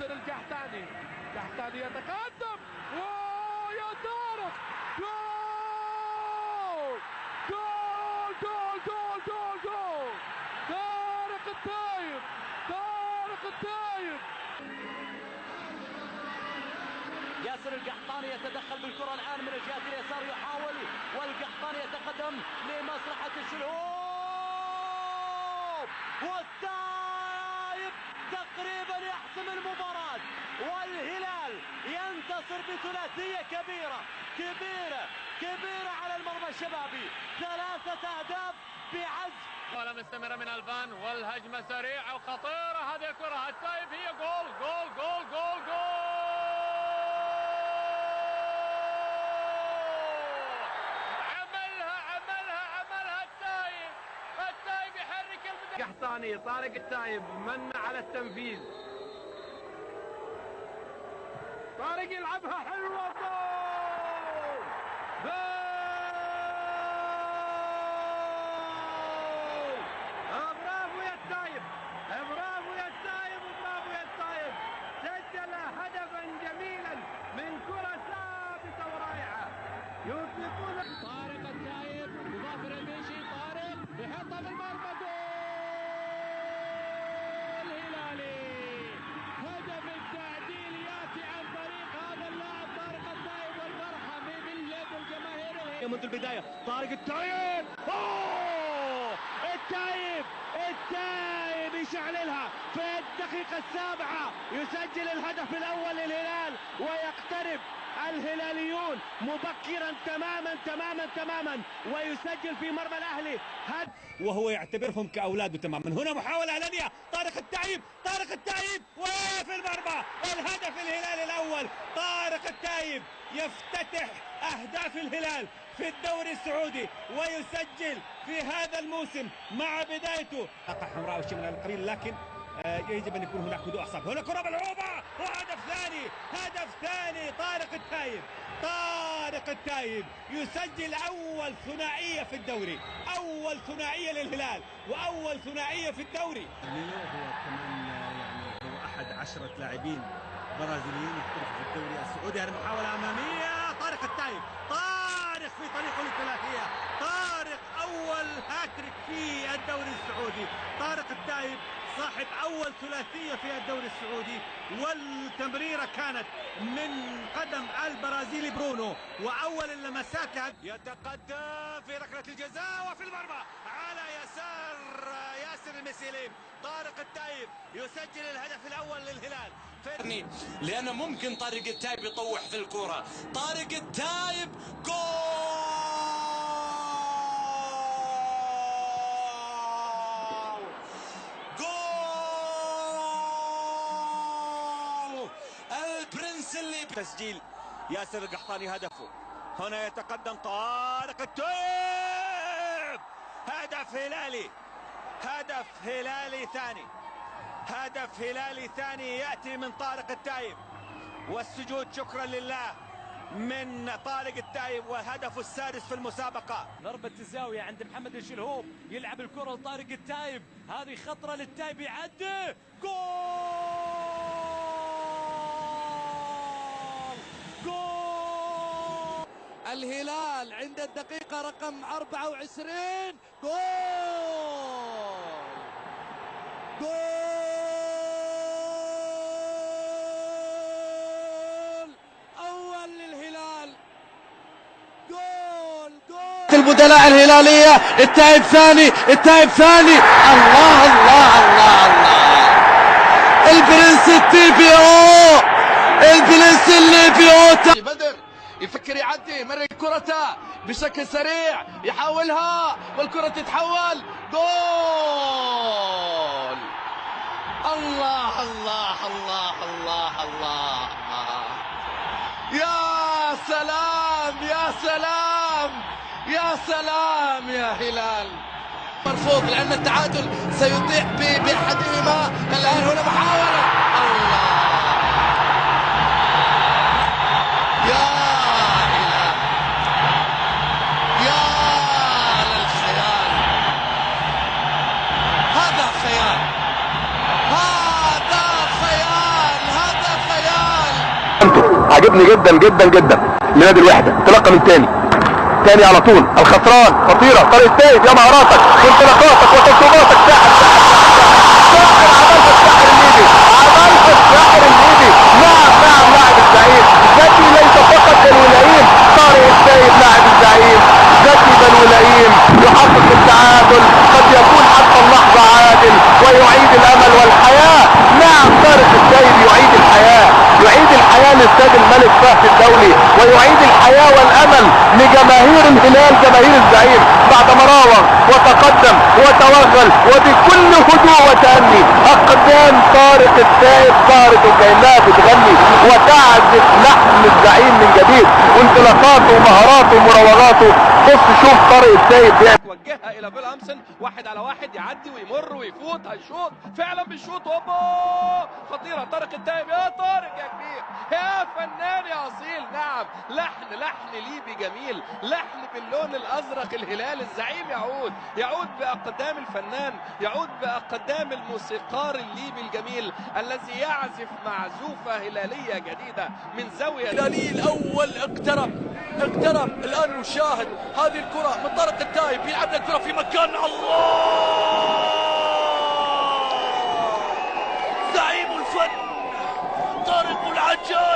ياسر القحطاني، القحطاني يتقدم، واو يا طارق، جول جول جول جول جول جول، طارق التايب، طارق التايب. ياسر القحطاني يتدخل بالكرة الآن من الجهة اليسار يحاول، والقحطاني يتقدم لمصلحة الشلهوب، والتايب تقريبا يحسم المباراة، والهلال ينتصر بثلاثية كبيرة كبيرة كبيرة على المرمى الشبابي، 3 أهداف بعزم. ولا مستمرة من الفان، والهجمة سريعة وخطيرة، هذه الكرة التايب هي جول جول جول جول جول. عملها التايب يحرك القحطاني. طارق التايب من على التنفيذ، طارق يلعبها حلوة، جول برافو يا التايب، برافو يا التايب، برافو يا التايب، سجل هدفا جميلا من كرة ثابتة ورائعة يطلقون. طارق التايب وظافر الميشي، طارق يحطها في المرمى، جول هلالي. هدف التعديل ياتي عن طريق هذا اللاعب طارق التايب، والفرحة بالجماهير منذ البداية. طارق التايب، التايب يشعللها في الدقيقة 7، يسجل الهدف الأول للهلال، ويقترب الهلاليون مبكرا تماما ويسجل في مرمى الأهلي وهو يعتبرهم كأولاده تماما. هنا محاولة علنية، طارق التايب وفي المرمى، الهدف الهلال الأول. طارق التايب يفتتح أهداف الهلال في الدوري السعودي، ويسجل في هذا الموسم مع بدايته قطع حمراء وشيء من القبيل، لكن يجب أن يكون هناك هدوء أعصاب. هنا كرة ملعوبة وهدف ثاني. طارق التايب يسجل أول ثنائية في الدوري، أول ثنائية للهلال وأول ثنائية في الدوري. هو كمان هو أحد 10 لاعبين برازيليين يحترفوا في الدوري السعودي. هذه محاولة أمامية، طارق التايب، طارق في طريقه للثلاثية، طارق أول هاتريك في الدوري السعودي. طارق التايب صاحب أول ثلاثية في الدوري السعودي، والتمريرة كانت من قدم البرازيلي برونو، وأول اللمسات يتقدم في ركلة الجزاء وفي المرمى على يسار ياسر المسيليم. طارق التايب يسجل الهدف الأول للهلال، لأنه ممكن طارق التايب يطوح في الكرة. طارق التايب جول، البرنس اللي تسجيل ياسر القحطاني هدفه. هنا يتقدم طارق التايب، هدف هلالي ثاني يأتي من طارق التايب، والسجود شكرا لله من طارق التايب، وهدفه السادس في المسابقة. ضربة الزاوية عند محمد الشلهوب، يلعب الكرة لطارق التايب، هذه خطرة للتايب، يعدي جول. الهلال عند الدقيقة رقم 24، جول أول للهلال، جول البدلاء الهلالية. التايب ثاني، الله البرنس اللي في أو بدر يفكر يعدي، مرق كرته بشكل سريع، يحاولها والكرة تتحول، جول. الله يا سلام يا هلال. مرفوض لأن التعادل سيطيح بأحدهما. الآن هنا محاولة، الله يا هلال، يا للخيال، هذا خيال، بيعجبني جدا جدا جدا لنادي الوحده. انطلاقه من تاني على طول، الخسران خطيره، طارق السيد يا مهاراتك وانطلاقاتك وتصويباتك. عملت الساحر الليبي. نعم لاعب الزعيم زكي، ليس فقط الولايين، طارق السيد لاعب الزعيم زكي بالولايين يحقق التعادل، قد يكون حتى اللحظه عادل ويعيد الامل والحياه. نعم طارق السيد يعيد الحياه لاستاد الملك فهد الدولي، ويعيد الحياه والامل لجماهير الهلال، جماهير الزعيم، بعدما راوغ وتقدم وتوغل وبكل هدوء وتأني اقدام طارق السيد صارت وكأنها بتغني وتعزف لحن الزعيم من جديد، وانطلاقاته ومهاراته ومراوغاته. بص شوف طارق السيد وجهها الى فيل هامسون، 1 على 1 يعدي ويمر ويفوت، هيشوط فعلا بيشوط. هوبا خطيره طارق التايب، يا طارق يا كبير يا فنان يا اصيل. نعم لحن ليبي جميل، لحن باللون الازرق. الهلال الزعيم يعود باقدام الفنان، يعود باقدام الموسيقار الليبي الجميل الذي يعزف معزوفه هلاليه جديده من زاويه. الهلالي الاول اقترب الان نشاهد هذه الكره من طارق التايب، يلعب الكره في مكان. الله زعيم الفن طارق العجايب.